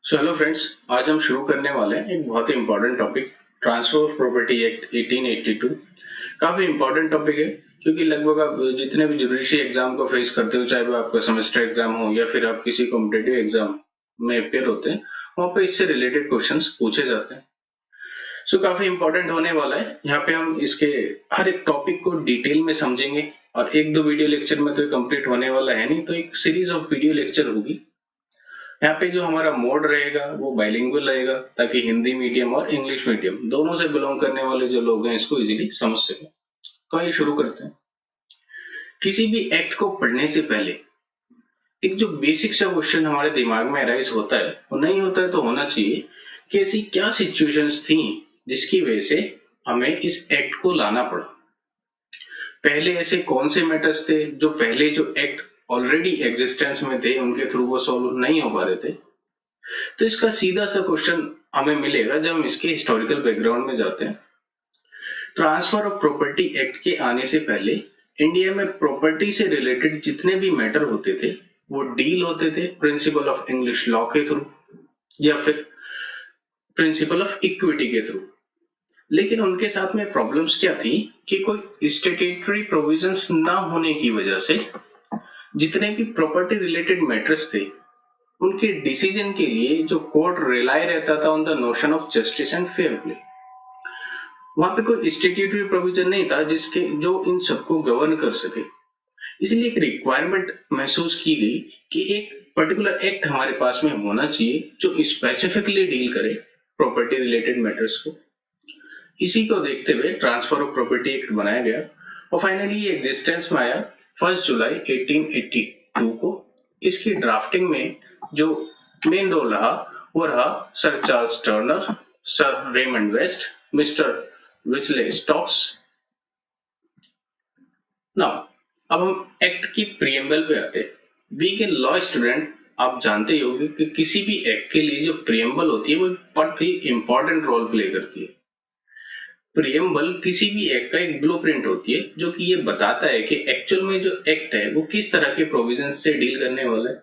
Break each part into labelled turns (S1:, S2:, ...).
S1: Hello friends, आज हम शुरू करने वाले हैं एक बहुत ही important topic, transfer of property act 1882। काफी इंपॉर्टेंट टॉपिक है क्योंकि लगभग आप जितने भी जुडिशरी एग्जाम को फेस करते हो, चाहे वो आपका सेमेस्टर एग्जाम हो या फिर आप किसी कॉम्पिटेटिव एग्जाम में अपेयर होते हैं, वहां पे इससे रिलेटेड क्वेश्चंस पूछे जाते हैं। सो काफी इंपॉर्टेंट होने वाला है। यहाँ पे हम इसके हर एक टॉपिक को डिटेल में समझेंगे और एक दो वीडियो लेक्चर में तो कंप्लीट होने वाला है नहीं, तो एक सीरीज ऑफ वीडियो लेक्चर होगी। यहाँ पे जो हमारा मोड रहेगा वो बाइलिंगुअल रहेगा, ताकि हिंदी मीडियम और इंग्लिश मीडियम दोनों से बिलोंग करने वाले जो लोग हैं इसको इजीली समझ सके। तो आइए शुरू करते हैं। किसी भी एक्ट को पढ़ने से पहले एक जो बेसिक सा क्वेश्चन हमारे दिमाग में अराइज होता है, वो नहीं होता है तो होना चाहिए कि ऐसी क्या सिचुएशंस थी जिसकी वजह से हमें इस एक्ट को लाना पड़ा। पहले ऐसे कौन से मैटर्स थे जो पहले जो एक्ट ऑलरेडी एग्जिस्टेंस में थे उनके थ्रू वो सॉल्व नहीं हो पा रहे थे। तो इसका सीधा सा क्वेश्चन हमें मिलेगा जब हम इसके हिस्टोरिकल बैकग्राउंड में जाते हैं। ट्रांसफर ऑफ प्रॉपर्टी एक्ट के आने से पहले इंडिया में प्रॉपर्टी से रिलेटेड जितने भी मैटर होते थे वो डील होते थे प्रिंसिपल ऑफ इंग्लिश लॉ के थ्रू या फिर प्रिंसिपल ऑफ इक्विटी के थ्रू। लेकिन उनके साथ में प्रॉब्लम्स क्या थी कि कोई स्टैट्यूटरी प्रोविजंस ना होने की वजह से जितने भी प्रॉपर्टी रिलेटेड मैटर्स थे उनके डिसीजन के लिए जो कोर्ट रिलाई रहता था on the notion of justice and fair play. वहां पे कोई स्टैट्यूटरी प्रोविजन नहीं था जिसके जो इन सबको गवर्न कर सके। इसलिए एक रिक्वायरमेंट महसूस की गई कि एक पर्टिकुलर एक्ट हमारे पास में होना चाहिए जो स्पेसिफिकली डील करे प्रॉपर्टी रिलेटेड मैटर्स को। इसी को देखते हुए ट्रांसफर ऑफ प्रॉपर्टी एक्ट बनाया गया और फाइनली ये एग्जिस्टेंस में आया 1 जुलाई 1882 को। इसकी ड्राफ्टिंग में जो मेन रोल रहा वो रहा sir Charles Turner, sir Raymond West, mister Whitley Stokes. Now अब हम एक्ट की प्रीएम्बल पे आते हैं। बीइंग ए लॉ स्टूडेंट आप जानते ही होंगे कि किसी भी एक्ट के लिए जो प्रीएम्बल होती है वो बहुत ही इंपॉर्टेंट रोल प्ले करती है। प्रीएम्बल किसी भी एक्ट का एक ब्लूप्रिंट होती है जो कि ये बताता है कि एक्चुअल में जो एक्ट है वो किस तरह के प्रोविजन से डील करने वाला है।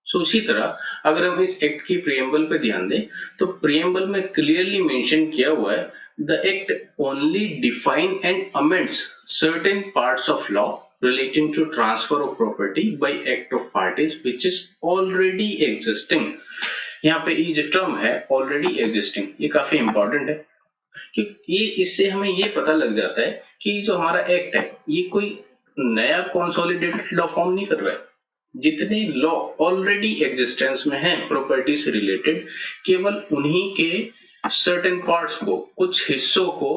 S1: सो उसी तरह अगर हम इस एक्ट की प्रीएम्बल पे ध्यान दें तो प्रीएम्बल में क्लियरली मेंशन किया हुआ है the act only define and amends certain parts of law relating to transfer of property by act of parties which is already existing। यहाँ पे ये जो टर्म है already existing ये काफी इंपॉर्टेंट है कि ये इससे हमें ये पता लग जाता है कि जो हमारा एक्ट है ये कोई नया कंसोलिडेटेड लॉ फॉर्म नहीं कर रहा है। जितने लॉ ऑलरेडी एग्जिस्टेंस में हैं प्रॉपर्टी से रिलेटेड, केवल उन्हीं के सर्टेन पार्ट्स को, कुछ हिस्सों को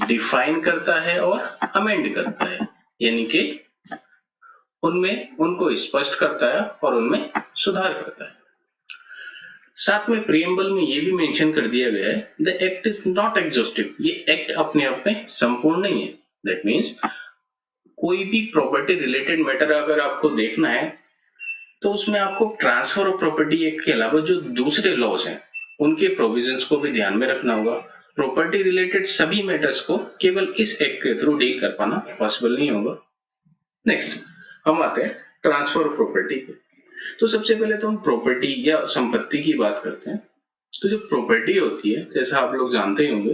S1: डिफाइन करता है और अमेंड करता है, यानी कि उनमें उनको स्पष्ट करता है और उनमें सुधार करता है। साथ में प्रीएम्बल में ये भी मेंशन कर दिया गया है the act is not exhaustive. ये एक्ट अपने आप में संपूर्ण नहीं है। दैट मीन्स कोई भी प्रॉपर्टी रिलेटेड मैटर अगर आपको देखना है तो उसमें आपको ट्रांसफर ऑफ प्रॉपर्टी एक्ट के अलावा जो दूसरे लॉज हैं उनके प्रोविजंस को भी ध्यान में रखना होगा। प्रॉपर्टी रिलेटेड सभी मैटर्स को केवल इस एक्ट के थ्रू डील कर पाना पॉसिबल नहीं होगा। नेक्स्ट हम आते हैं ट्रांसफर ऑफ प्रॉपर्टी पे। तो सबसे पहले तो हम प्रॉपर्टी या संपत्ति की बात करते हैं। तो जो प्रॉपर्टी होती है, जैसा आप लोग जानते ही होंगे,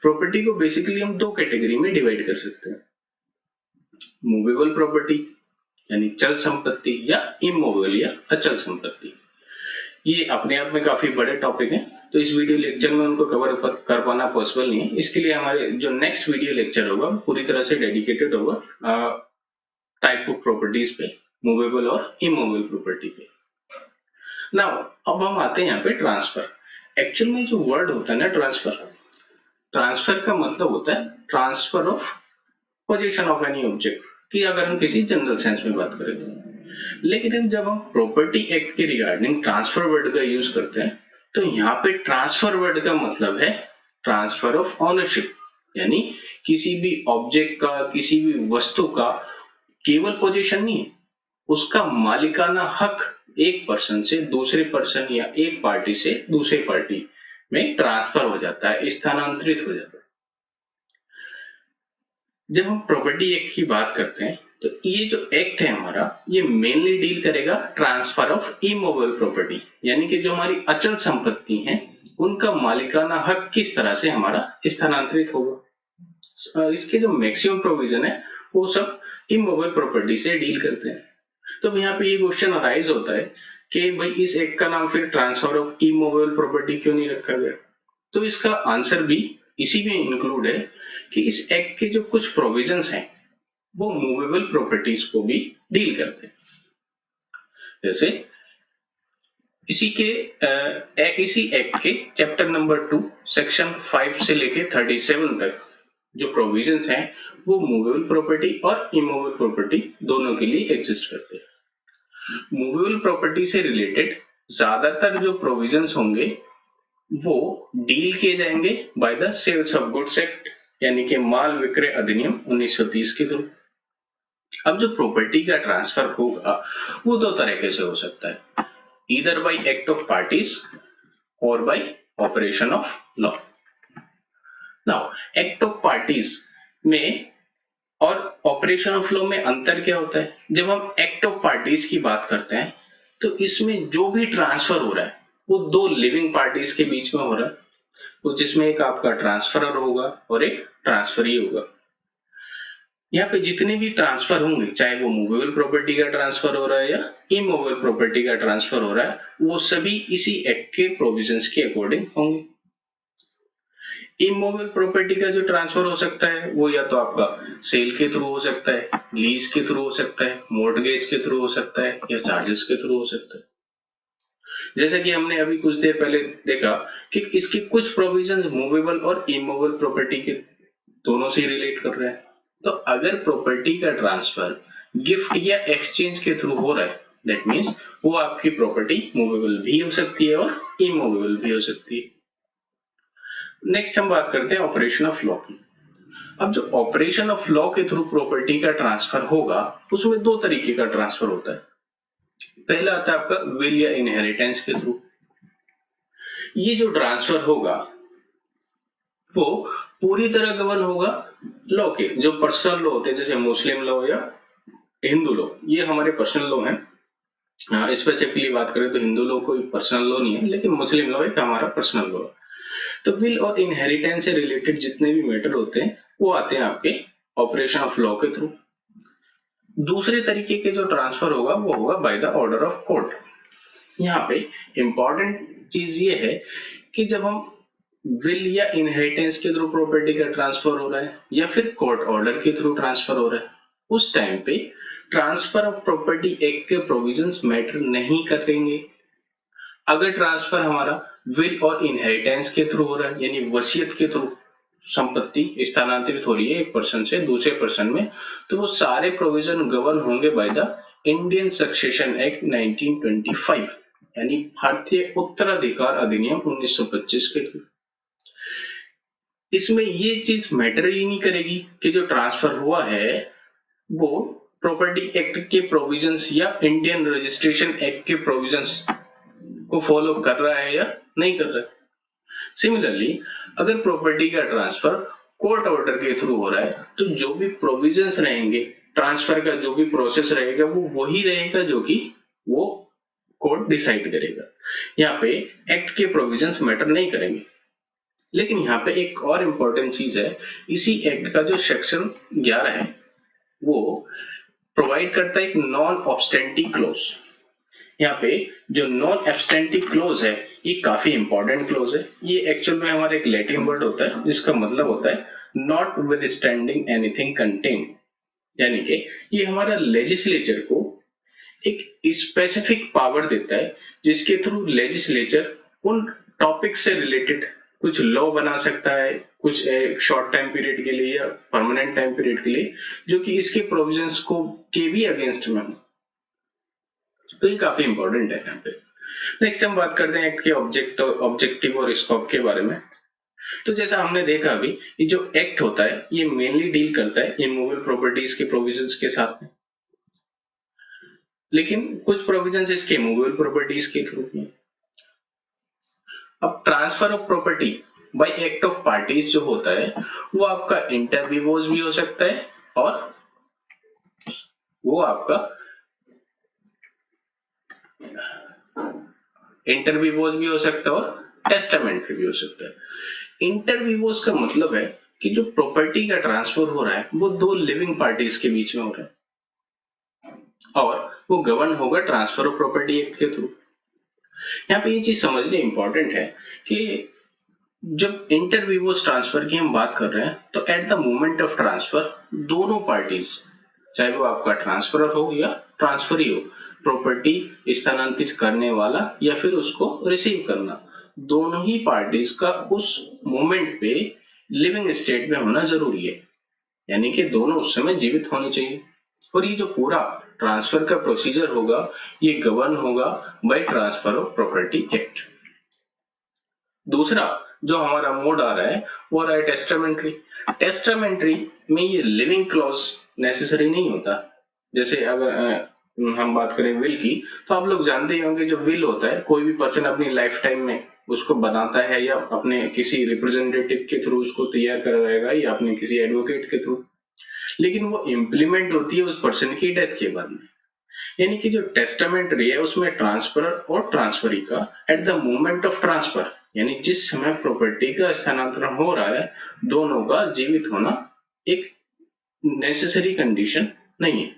S1: प्रॉपर्टी को बेसिकली हम दो कैटेगरी में डिवाइड कर सकते हैं। मूवेबल प्रॉपर्टी यानी चल संपत्ति या इमूवेबल या अचल संपत्ति। ये अपने आप में काफी बड़े टॉपिक हैं, तो इस वीडियो लेक्चर में उनको कवर कर पाना पॉसिबल नहीं है। इसके लिए हमारे जो नेक्स्ट वीडियो लेक्चर होगा पूरी तरह से डेडिकेटेड होगा टाइप ऑफ प्रॉपर्टीज पे, मूवेबल और इमूवेबल प्रॉपर्टी पे। नाउ अब हम आते हैं यहाँ पे ट्रांसफर। एक्चुअल में जो वर्ड होता है ना ट्रांसफर, ट्रांसफर का मतलब होता है transfer of position of any object, कि अगर हम किसी जनरल सेंस में बात करें तो। लेकिन जब हम प्रॉपर्टी एक्ट के रिगार्डिंग ट्रांसफर वर्ड का यूज करते हैं तो यहाँ पे ट्रांसफर वर्ड का मतलब है ट्रांसफर ऑफ ऑनरशिप, यानी किसी भी ऑब्जेक्ट का, किसी भी वस्तु का केवल पोजीशन नहीं है, उसका मालिकाना हक एक पर्सन से दूसरे पर्सन या एक पार्टी से दूसरे पार्टी में ट्रांसफर हो जाता है, स्थानांतरित हो जाता है। जब हम प्रॉपर्टी एक्ट की बात करते हैं तो ये जो एक्ट है हमारा, ये मेनली डील करेगा ट्रांसफर ऑफ इमूवेबल प्रॉपर्टी, यानी कि जो हमारी अचल संपत्ति है उनका मालिकाना हक किस तरह से हमारा स्थानांतरित होगा। इसके जो मैक्सिमम प्रोविजन है वो सब इमूवेबल प्रॉपर्टी से डील करते हैं। तो यहाँ पे ये क्वेश्चन अराइज होता है कि भाई इस एक्ट का नाम फिर ट्रांसफर ऑफ इमूवेबल प्रॉपर्टी क्यों नहीं रखा गया। तो इसका आंसर भी इसी में इंक्लूड है कि इस एक्ट के जो कुछ प्रोविजंस हैं वो मूवेबल प्रॉपर्टीज को भी डील करते हैं। जैसे इसी एक्ट के चैप्टर नंबर 2 सेक्शन 5 से लेके 37 तक जो प्रोविजंस हैं वो मूवेबल प्रॉपर्टी और इमूवेबल प्रॉपर्टी दोनों के लिए एग्जिस्ट करते हैं। मूवेबल प्रॉपर्टी से रिलेटेड ज्यादातर जो प्रोविजंस होंगे वो डील किए जाएंगे by the sales of goods act, यानी कि माल विक्रय अधिनियम 1930 के थ्रू। अब जो प्रॉपर्टी का ट्रांसफर होगा वो दो तरीके से हो सकता है, either by act of parties और by operation of law. Now act of parties में और ऑपरेशन ऑफ लॉ में अंतर क्या होता है। जब हम एक्ट ऑफ पार्टीज की बात करते हैं तो इसमें जो भी ट्रांसफर हो रहा है वो दो लिविंग पार्टीज के बीच में हो रहा है, तो जिसमें एक आपका ट्रांसफरर होगा और एक ट्रांसफरी होगा। यहाँ पे जितने भी ट्रांसफर होंगे, चाहे वो मूवेबल प्रॉपर्टी का ट्रांसफर हो रहा है या इमूवेबल प्रॉपर्टी का ट्रांसफर हो रहा है, वो सभी इसी एक्ट के प्रोविजंस के अकॉर्डिंग होंगे। इमूवेबल प्रॉपर्टी का जो ट्रांसफर हो सकता है वो या तो आपका सेल के थ्रू हो सकता है, लीज के थ्रू हो सकता है, मॉर्टगेज के थ्रू हो सकता है या चार्जेस के थ्रू हो सकता है। जैसा कि हमने अभी कुछ देर पहले देखा कि इसके कुछ प्रोविजंस मूवेबल और इमूवेबल प्रॉपर्टी के दोनों से रिलेट कर रहे हैं। तो अगर प्रॉपर्टी का ट्रांसफर गिफ्ट या एक्सचेंज के थ्रू हो रहा है, दैट मींस वो आपकी प्रॉपर्टी मूवेबल भी हो सकती है और इमूवेबल भी हो सकती है। नेक्स्ट हम बात करते हैं ऑपरेशन ऑफ लॉ की। अब जो ऑपरेशन ऑफ लॉ के थ्रू प्रॉपर्टी का ट्रांसफर होगा उसमें दो तरीके का ट्रांसफर होता है। पहला आता है आपका विल या इनहेरिटेंस के थ्रू। ये जो ट्रांसफर होगा वो पूरी तरह गवर्न होगा लॉ के, जो पर्सनल लॉ होते हैं जैसे मुस्लिम लॉ या हिंदू लॉ, ये हमारे पर्सनल लॉ हैं। स्पेसिफिकली बात करें तो हिंदू लॉ कोई पर्सनल लॉ नहीं है, लेकिन मुस्लिम लॉ एक हमारा पर्सनल लॉ है। तो विल और इनहेरिटेंस से रिलेटेड जितने भी मैटर होते हैं वो आते हैं आपके ऑपरेशन ऑफ लॉ के थ्रू। दूसरे तरीके के जो ट्रांसफर होगा वो होगा by the order of court. यहाँ पे इंपॉर्टेंट चीज ये है कि जब हम विल या इनहेरिटेंस के थ्रू प्रॉपर्टी का ट्रांसफर हो रहा है या फिर कोर्ट ऑर्डर के थ्रू ट्रांसफर हो रहा है, उस टाइम पे ट्रांसफर ऑफ प्रॉपर्टी एक्ट के प्रोविजंस मैटर नहीं करेंगे। अगर ट्रांसफर हमारा विल और इनहेरिटेंस के थ्रू हो रहा है, यानी वसीयत के थ्रू संपत्ति स्थानांतरित हो रही है एक पर्सन से दूसरे पर्सन में, तो वो सारे प्रोविजन गवर्न होंगे by the Indian succession act 1925, यानी भारतीय उत्तराधिकार अधिनियम 1925 के थ्रू। इसमें ये चीज मैटर ही नहीं करेगी कि जो ट्रांसफर हुआ है वो प्रॉपर्टी एक्ट के प्रोविजंस या इंडियन रजिस्ट्रेशन एक्ट के प्रोविजंस को फॉलो कर रहा है या नहीं कर रहा है। सिमिलरली अगर प्रॉपर्टी का ट्रांसफर कोर्ट ऑर्डर के थ्रू हो रहा है तो जो भी प्रोविजंस रहेंगे, ट्रांसफर का जो भी प्रोसेस रहेगा वो वही रहेगा जो कि वो कोर्ट डिसाइड करेगा। यहाँ पे एक्ट के प्रोविजंस मैटर नहीं करेंगे। लेकिन यहाँ पे एक और इम्पोर्टेंट चीज है, इसी एक्ट का जो सेक्शन 11 है वो प्रोवाइड करता है एक नॉन ऑब्स्टेंटिव क्लोज। यहाँ पे जो नॉन एब्स्टेंटिव क्लोज है ये काफी इंपॉर्टेंट क्लोज है। ये एक्चुअल में हमारा एक लैटिन वर्ड होता है जिसका मतलब होता है नॉट विथस्टैंडिंग एनीथिंग कंटेन, यानी कि ये हमारा लेजिस्लेचर को एक स्पेसिफिक पावर देता है जिसके थ्रू लेजिस्लेचर उन टॉपिक से रिलेटेड कुछ लॉ बना सकता है, कुछ शॉर्ट टाइम पीरियड के लिए या परमानेंट टाइम पीरियड के लिए, जो कि इसके प्रोविजंस को के भी अगेंस्ट में हो। तो ये काफी इंपॉर्टेंट है यहाँ पे। नेक्स्ट हम बात करते हैं एक्ट के ऑब्जेक्टिव और स्कोप के बारे में। तो जैसा हमने देखा अभी, ये जो एक्ट होता है ये मेनली डील करता है इमूवेबल प्रॉपर्टीज के प्रोविजंस के साथ में, लेकिन कुछ प्रोविजंस इसके मूवेबल प्रॉपर्टीज के थ्रू हैं। अब transfer of property bye act of parties जो होता है वो आपका इंटर विवोज भी हो सकता है और वो आपका इंटरविवोज भी हो सकता है और टेस्टामेंट्री भी हो सकता है। इंटरविवोज का मतलब है कि जो प्रॉपर्टी का ट्रांसफर हो रहा है वो दो लिविंग पार्टीज के बीच में हो रहा है और वो गवर्न होगा ट्रांसफर ऑफ प्रॉपर्टी एक्ट के थ्रू। यहाँ पे ये चीज समझनी इंपॉर्टेंट है कि जब इंटरविवोज ट्रांसफर की हम बात कर रहे हैं तो at the moment of transfer दोनों पार्टीज, चाहे वो आपका ट्रांसफर हो या ट्रांसफरी हो, प्रॉपर्टी स्थानांतरित करने वाला या फिर उसको रिसीव करना, दोनों ही पार्टीज का उस मोमेंट पे लिविंग स्टेट में होना जरूरी है, यानी कि दोनों उस समय जीवित होने चाहिए। और ये जो पूरा ट्रांसफर का प्रोसीजर होगा ये गवर्न होगा by transfer of property act. दूसरा जो हमारा मोड आ रहा है वो रहा है टेस्टामेंट्री। टेस्टामेंट्री में ये लिविंग क्लॉज नेसेसरी नहीं होता। जैसे अगर हम बात करें विल की, तो आप लोग जानते ही होंगे जो विल होता है कोई भी पर्सन अपनी लाइफ टाइम में उसको बनाता है या अपने किसी रिप्रेजेंटेटिव के थ्रू उसको तैयार करवाएगा या अपने किसी एडवोकेट के थ्रू, लेकिन वो इम्प्लीमेंट होती है उस पर्सन की डेथ के बाद में। यानी कि जो टेस्टामेंट्री है उसमें ट्रांसफर और ट्रांसफरी का at the moment of transfer, यानी जिस समय प्रॉपर्टी का स्थानांतरण हो रहा है, दोनों का जीवित होना एक नेसेसरी कंडीशन नहीं है।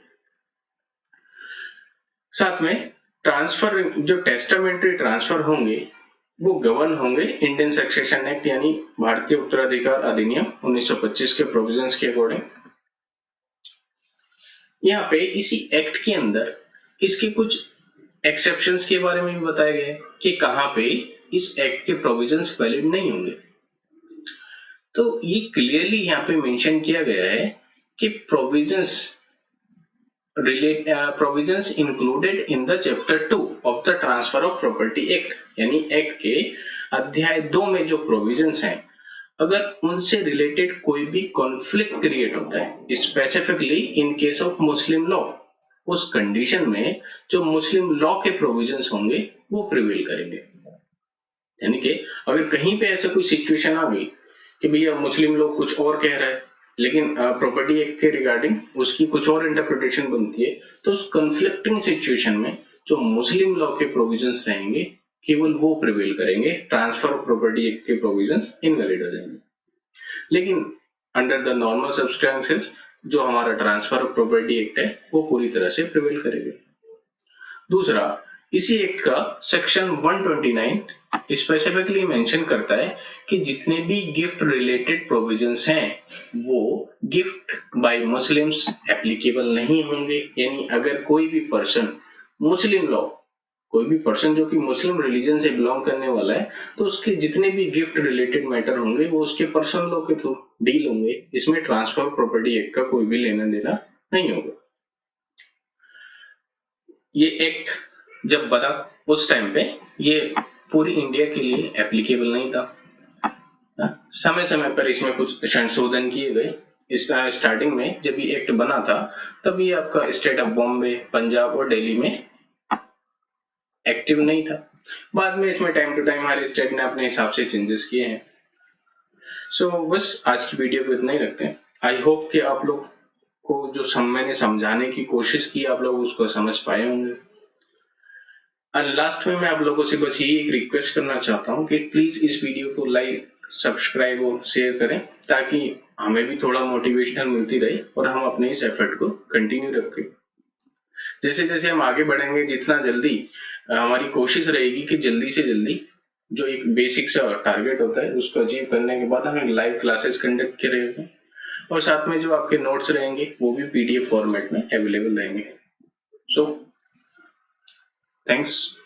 S1: साथ में ट्रांसफर, जो टेस्टामेंट्री ट्रांसफर होंगे वो गवर्न होंगे इंडियन सक्सेशन एक्ट यानी भारतीय उत्तराधिकार अधिनियम 1925 के प्रोविजंस के अकॉर्डिंग। यहाँ पे इसी एक्ट के अंदर इसके कुछ एक्सेप्शंस के बारे में भी बताया गया है कि कहां पे इस एक्ट के प्रोविजंस वैलिड नहीं होंगे। तो ये क्लियरली यहाँ पे मेंशन किया गया है कि provisions included in the chapter 2 of the transfer of property act, यानी एक्ट के अध्याय 2 में जो प्रोविजंस हैं, अगर उनसे रिलेटेड कोई भी कॉन्फ्लिक्ट क्रिएट होता है, specifically in case of Muslim law, उस कंडीशन में जो मुस्लिम लॉ के प्रोविजंस होंगे वो प्रिवेल करेंगे। यानी कि अगर कहीं पे ऐसा कोई सिचुएशन आ गई कि भैया मुस्लिम लोग कुछ और कह रहा है लेकिन प्रॉपर्टी एक्ट के रिगार्डिंग उसकी कुछ और इंटरप्रिटेशन बनती है, तो उस कंफ्लिक्टिंग सिचुएशन में जो मुस्लिम लॉ के प्रोविजंस रहेंगे केवल वो प्रिवेल करेंगे, ट्रांसफर ऑफ प्रॉपर्टी एक्ट के प्रोविजंस इनवैलिड हो जाएंगे। लेकिन अंडर द नॉर्मल सब्सटेंसेस जो हमारा ट्रांसफर ऑफ प्रॉपर्टी एक्ट है वो पूरी तरह से प्रिवेल करेगा। दूसरा, इसी एक्ट का सेक्शन 129 स्पेसिफिकली मेंशन करता है कि जितने भी गिफ्ट रिलेटेड प्रोविजंस हैं वो गिफ्ट बाय मुस्लिम्स एप्लीकेबल नहीं होंगे। यानी अगर कोई भी पर्सन मुस्लिम लॉ, कोई भी पर्सन जो कि मुस्लिम रिलीजन से बिलोंग करने वाला है, तो उसके जितने भी गिफ्ट रिलेटेड मैटर होंगे वो उसके पर्सनल लॉ के थ्रू डील होंगे। इसमें ट्रांसफर प्रॉपर्टी एक्ट का कोई भी लेना देना नहीं होगा। ये एक्ट जब बना उस टाइम पे ये पूरी इंडिया के लिए एप्लीकेबल नहीं था। समय समय पर इसमें कुछ संशोधन किए गए। इस स्टार्टिंग में जब ये एक्ट बना था तब ये आपका स्टेट ऑफ बॉम्बे, पंजाब और दिल्ली में एक्टिव नहीं था। बाद में इसमें टाइम टू टाइम हर स्टेट ने अपने हिसाब से चेंजेस किए हैं। सो बस आज की वीडियो को इतना ही रखते हैं। आई होप कि आप लोग को जो मैंने समझाने की कोशिश की आप लोग उसको समझ पाए होंगे। और लास्ट में मैं आप लोगों से बस यही एक रिक्वेस्ट करना चाहता हूँ कि प्लीज इस वीडियो को लाइक, सब्सक्राइब और शेयर करें ताकि हमें भी थोड़ा मोटिवेशनल मिलती रहे और हम अपने इस एफर्ट को कंटिन्यू रखें। जैसे जैसे हम आगे बढ़ेंगे जितना जल्दी हमारी कोशिश रहेगी कि जल्दी से जल्दी जो एक बेसिक सा टारगेट होता है उसको अचीव करने के बाद हमें लाइव क्लासेस कंडक्ट करेंगे और साथ में जो आपके नोट्स रहेंगे वो भी पीडीएफ फॉर्मेट में अवेलेबल रहेंगे। So thanks.